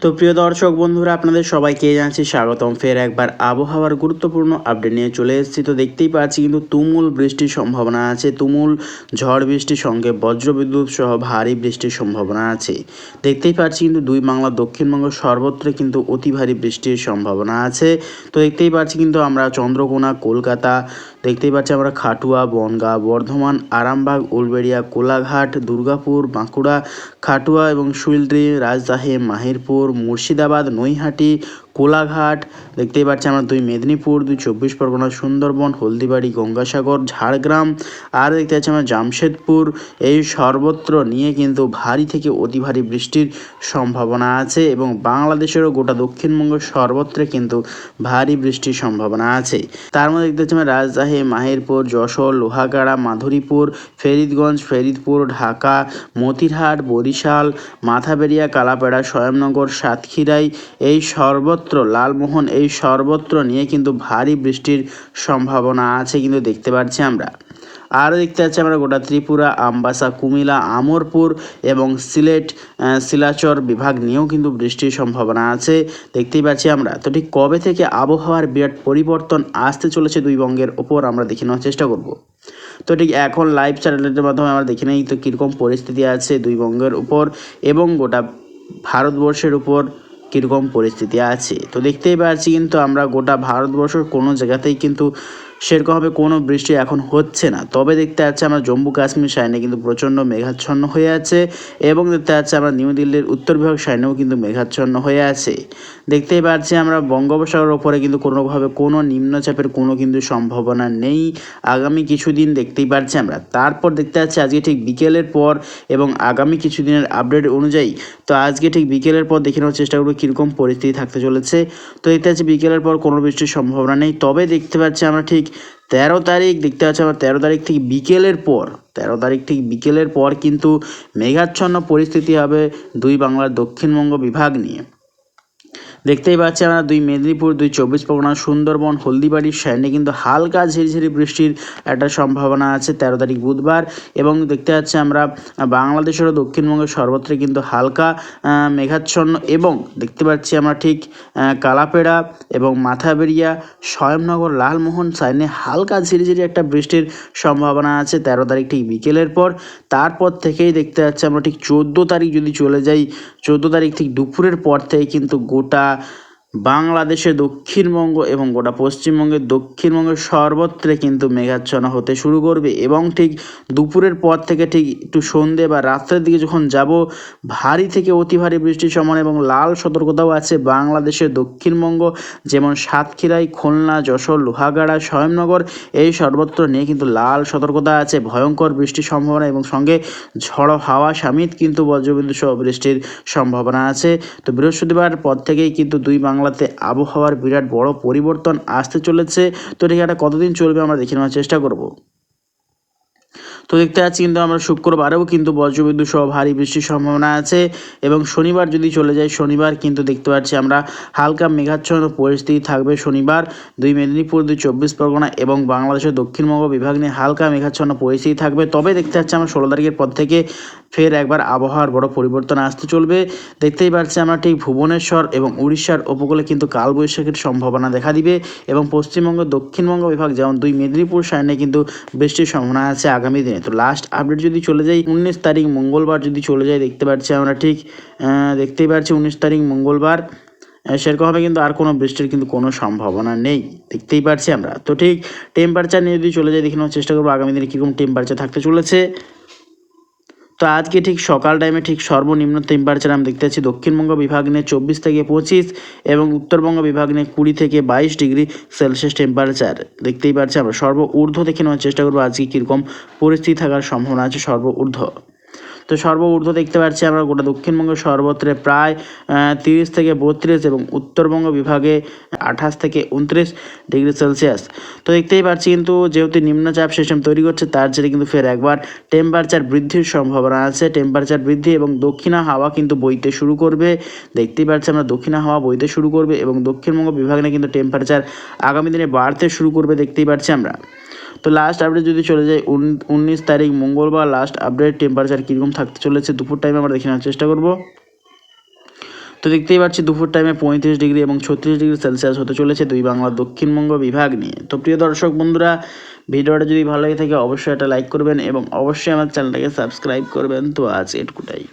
তো প্রিয় দর্শক বন্ধুরা, আপনাদের সবাইকে জানাচ্ছি স্বাগতম। ফের একবার আবহাওয়ার গুরুত্বপূর্ণ আপডেট নিয়ে চলে এসেছি। তো দেখতেই পাচ্ছি কিন্তু তুমুল বৃষ্টির সম্ভাবনা আছে, তুমুল ঝড় বৃষ্টির সঙ্গে বজ্রবিদ্যুৎ সহ ভারী বৃষ্টির সম্ভাবনা আছে। দেখতেই পাচ্ছি কিন্তু দুই বাংলা দক্ষিণবঙ্গ সর্বত্র কিন্তু অতি ভারী বৃষ্টির সম্ভাবনা আছে। তো দেখতেই পাচ্ছি কিন্তু আমরা চন্দ্রকোনা, কলকাতা, দেখতেই পাচ্ছি আমরা খাটুয়া, বনগাঁ, বর্ধমান, আরামবাগ, উলবেড়িয়া, কোলাঘাট, দুর্গাপুর, বাঁকুড়া, খাটুয়া এবং শিলিগুড়ি, রাজশাহী, মাহিরপুর, মুর্শিদাবাদ, নৈহাটি, কোলাঘাট, দেখতেই পাচ্ছি আমরা দুই মেদিনীপুর, দুই চব্বিশ পরগনা, সুন্দরবন, হলদিবাড়ি, গঙ্গাসাগর, ঝাড়গ্রাম, আর দেখতে পাচ্ছি আমরা জামশেদপুর, এই সর্বত্র নিয়ে কিন্তু ভারী থেকে অতি ভারী বৃষ্টির সম্ভাবনা আছে এবং বাংলাদেশেরও গোটা দক্ষিণবঙ্গ সর্বত্র কিন্তু ভারী বৃষ্টির সম্ভাবনা আছে। তার মধ্যে দেখতে পাচ্ছি আমরা রাজশাহী, মাহিরপুর, যশোর, লোহাগাড়া, মাধুরীপুর, ফরিদগঞ্জ, ফরিদপুর, ঢাকা, মতিরহাট, বরিশাল, মাথাবেড়িয়া, কালাপাড়া, স্বয়ংনগর, সাতক্ষীরাই, এই সর্বত্র, লালমোহন, এই সর্বত্র নিয়ে কিন্তু ভারী বৃষ্টির সম্ভাবনা আছে কিন্তু দেখতে পাচ্ছি আমরা। আরও দেখতে পাচ্ছি আমরা গোটা ত্রিপুরা, আমবাসা, কুমিল্লা, আমরপুর এবং সিলেট, শিলাচর বিভাগ নিয়েও কিন্তু বৃষ্টির সম্ভাবনা আছে দেখতেই পাচ্ছি আমরা। তো ঠিক কবে থেকে আবহাওয়ার বিরাট পরিবর্তন আসতে চলেছে দুই বঙ্গের ওপর আমরা দেখে নেওয়ার চেষ্টা করব। তো ঠিক এখন লাইভ চ্যানেলের মাধ্যমে আমরা দেখে নেই তো কীরকম পরিস্থিতি আছে দুই বঙ্গের উপর এবং গোটা ভারতবর্ষের উপর কীরকম পরিস্থিতি আছে। তো দেখতেই পাচ্ছি কিন্তু আমরা গোটা ভারতবর্ষের কোনো জায়গাতেই কিন্তু সেরকমভাবে কোনো বৃষ্টি এখন হচ্ছে না। তবে দেখতে পাচ্ছি আমরা জম্মু কাশ্মীর সাইডে কিন্তু প্রচণ্ড মেঘাচ্ছন্ন হয়ে আছে এবং দেখতে পাচ্ছি আমরা নিউ দিল্লির উত্তর বিভাগ সাইডেও কিন্তু মেঘাচ্ছন্ন হয়ে আছে। দেখতেই পাচ্ছি আমরা বঙ্গোপসাগরের ওপরে কিন্তু কোনোভাবে কোনো নিম্নচাপের কোনো কিন্তু সম্ভাবনা নেই আগামী কিছুদিন দেখতেই পাচ্ছি আমরা। তারপর দেখতে পাচ্ছি আজকে ঠিক বিকেলের পর এবং আগামী কিছুদিনের আপডেট অনুযায়ী তো আজকে ঠিক বিকেলের পর দেখে নেওয়ার চেষ্টা করবো কীরকম পরিস্থিতি থাকতে চলেছে। তো দেখতে পাচ্ছি বিকেলের পর কোনো বৃষ্টির সম্ভাবনা নেই। তবে দেখতে পাচ্ছি আমরা ঠিক 13 তারিখ, দেখতে পাচ্ছি আমরা 13 তারিখ থেকে বিকেলের পর, 13 তারিখ থেকে বিকেলের পর কিন্তু মেঘাচ্ছন্ন পরিস্থিতি হবে দুই বাংলার দক্ষিণবঙ্গ বিভাগ নিয়ে। দেখতেই পাচ্ছি আমরা দুই মেদিনীপুর, দুই চব্বিশ পরগনা, সুন্দরবন, হলদিবাড়ির সাইডে কিন্তু হালকা ঝিরিঝিরি বৃষ্টির একটা সম্ভাবনা আছে 13 তারিখ বুধবার। এবং দেখতে পাচ্ছি আমরা বাংলাদেশেরও দক্ষিণবঙ্গের সর্বত্র কিন্তু হালকা মেঘাচ্ছন্ন এবং দেখতে পাচ্ছি আমরা ঠিক কালাপেড়া এবং মাথাবেড়িয়া, স্বয়ংনগর, লালমোহন সাইডে হালকা ঝিরিঝিরি একটা বৃষ্টির সম্ভাবনা আছে 13 তারিখ ঠিক বিকেলের পর। তারপর থেকেই দেখতে পাচ্ছি আমরা ঠিক 14 তারিখ যদি চলে যাই, 14 তারিখ ঠিক দুপুরের পর থেকে কিন্তু গোটা বাংলাদেশের দক্ষিণবঙ্গ এবং গোটা পশ্চিমবঙ্গের দক্ষিণবঙ্গের সর্বত্র কিন্তু মেঘাচ্ছন্ন হতে শুরু করবে এবং ঠিক দুপুরের পর থেকে ঠিক একটু সন্ধ্যে বা রাত্রের দিকে যখন যাব ভারী থেকে অতি ভারী বৃষ্টির সম্ভাবনা এবং লাল সতর্কতাও আছে বাংলাদেশের দক্ষিণবঙ্গ, যেমন সাতক্ষীরাই, খুলনা, যশোর, লোহাগাড়া, স্বয়ংনগর, এই সর্বত্র নিয়ে কিন্তু লাল সতর্কতা আছে ভয়ঙ্কর বৃষ্টির সম্ভাবনা এবং সঙ্গে ঝড়ো হাওয়া সমেত কিন্তু বজ্রবিদ্যুৎ সহ বৃষ্টির সম্ভাবনা আছে। তো বৃহস্পতিবার পর থেকেই কিন্তু দুই বাংলাতে আবহাওয়ার বিরাট বড় পরিবর্তন আসতে চলেছে। তো ঠিক এটা কতদিন চলবে আমরা দেখে নেওয়ার চেষ্টা করব। তো দেখতে পাচ্ছি কিন্তু আমরা শুক্রবারেও কিন্তু বজ্রবিদ্যুৎ সহ ভারী বৃষ্টির সম্ভাবনা আছে এবং শনিবার যদি চলে যায়, শনিবার কিন্তু দেখতে পাচ্ছি আমরা হালকা মেঘাচ্ছন্ন পরিস্থিতি থাকবে শনিবার দুই মেদিনীপুর, দুই চব্বিশ পরগনা এবং বাংলাদেশের দক্ষিণবঙ্গ বিভাগ নিয়ে হালকা মেঘাচ্ছন্ন পরিস্থিতি থাকবে। তবে দেখতে পাচ্ছি আমরা 16 তারিখের পর থেকে ফের একবার আবহাওয়ার বড় পরিবর্তন আসতে চলবে। দেখতেই পাচ্ছি আমরা ঠিক ভুবনেশ্বর এবং উড়িষ্যার উপকূলে কিন্তু কালবৈশাখীর সম্ভাবনা দেখা দিবে এবং পশ্চিমবঙ্গ, দক্ষিণবঙ্গ বিভাগ যেমন দুই মেদিনীপুর সাইডে কিন্তু বৃষ্টির সম্ভাবনা আছে আগামী দিনে। তো লাস্ট আপডেট যদি চলে যাই 19 তারিখ মঙ্গলবার যদি চলে যাই, দেখতে পাচ্ছি আমরা ঠিক দেখতেই পাচ্ছি 19 তারিখ মঙ্গলবার সেরকমভাবে কিন্তু আর কোনো বৃষ্টির কিন্তু কোনো সম্ভাবনা নেই দেখতেই পাচ্ছি আমরা। তো ঠিক টেম্পারেচার নিয়ে যদি চলে যাই দেখে নেওয়ার চেষ্টা করবো আগামী দিনে কীরকম টেম্পারেচার থাকতে চলেছে। তো আজকে ঠিক সকাল টাইমে ঠিক সর্বনিম্ন টেম্পারেচার আমি দেখতে পাচ্ছি দক্ষিণবঙ্গ বিভাগ নিয়ে 24 থেকে 25 এবং উত্তরবঙ্গ বিভাগ নিয়ে 20 থেকে 22 ডিগ্রি সেলসিয়াস টেম্পারেচার দেখতেই পাচ্ছি আমরা। সর্ব ঊর্ধ্ব দেখে নেওয়ার চেষ্টা করবো আজকে কীরকম পরিস্থিতি থাকার সম্ভাবনা আছে সর্ব ঊর্ধ্ব। তো সর্বঊর্ধ্ব দেখতে পাচ্ছি আমরা গোটা দক্ষিণবঙ্গের সর্বত্র প্রায় 30 থেকে 32 এবং উত্তরবঙ্গ বিভাগে 28 থেকে 29 ডিগ্রি সেলসিয়াস। তো দেখতেই পাচ্ছি কিন্তু যেহেতু নিম্নচাপ সিস্টেম তৈরি করছে তার জেরে কিন্তু ফের একবার টেম্পারেচার বৃদ্ধির সম্ভাবনা আছে। টেম্পারেচার বৃদ্ধি এবং দক্ষিণা হাওয়া কিন্তু বইতে শুরু করবে দেখতেই পাচ্ছি আমরা, দক্ষিণা হাওয়া বইতে শুরু করবে এবং দক্ষিণবঙ্গ বিভাগে কিন্তু টেম্পারেচার আগামী দিনে বাড়তে শুরু করবে দেখতেই পাচ্ছি আমরা। তো লাস্ট আপডেট যদি চলে যায় 19 তারিখ মঙ্গলবার লাস্ট আপডেট টেম্পারেচার কীরকম থাকতে চলেছে দুপুর টাইমে আমরা দেখে নেওয়ার চেষ্টা করব। তো দেখতেই পাচ্ছি দুপুর টাইমে 35 ডিগ্রি এবং 36 ডিগ্রি সেলসিয়াস হতে চলেছে দুই বাংলার দক্ষিণবঙ্গ বিভাগ নিয়ে। তো প্রিয় দর্শক বন্ধুরা, ভিডিওটা যদি ভালো লাগে থাকে অবশ্যই একটা লাইক করবেন এবং অবশ্যই আমার চ্যানেলটাকে সাবস্ক্রাইব করবেন। তো আজ এটুকুটাই।